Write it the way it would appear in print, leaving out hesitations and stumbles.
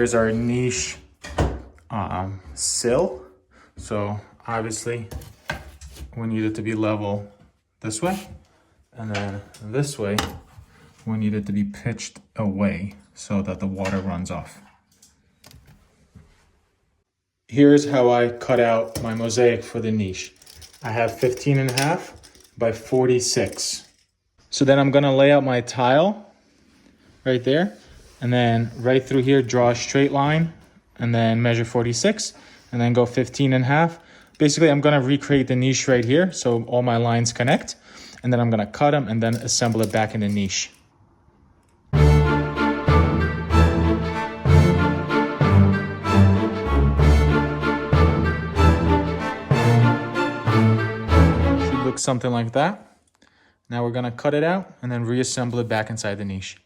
is our niche sill. So obviously we need it to be level this way, and then this way we need it to be pitched away so that the water runs off. Here's how I cut out my mosaic for the niche. I have 15.5 by 46. So then I'm gonna lay out my tile right there, and then right through here, draw a straight line, and then measure 46, and then go 15.5. Basically, I'm gonna recreate the niche right here, so all my lines connect, and then I'm gonna cut them and then assemble it back in the niche. Should look something like that. Now we're gonna cut it out and then reassemble it back inside the niche.